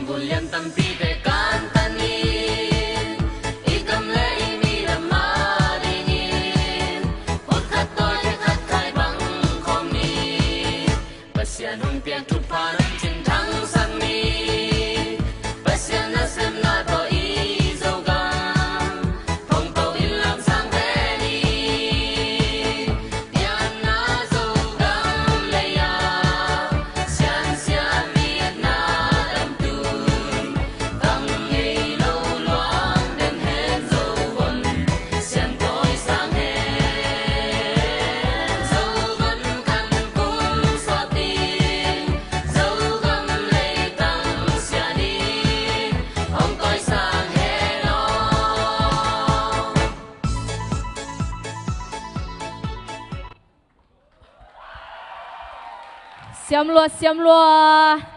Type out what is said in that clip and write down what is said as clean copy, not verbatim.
bulian tampi te kantanin igam le imi ramadingin ut khat toy te khat khai bang khom ni pasian hung pian tu paran chin thang sang ni pasian na sem na to i zo gam phong to in lam sang ve ni yan na zo gam le ya sian sian mi na dam tu gam ngei lo loang den hen zo won sian toy sang he zo vẫn kan kum so ti zo gam le tang sia ni hong toy sang he lo Xiam lua, xiam lua.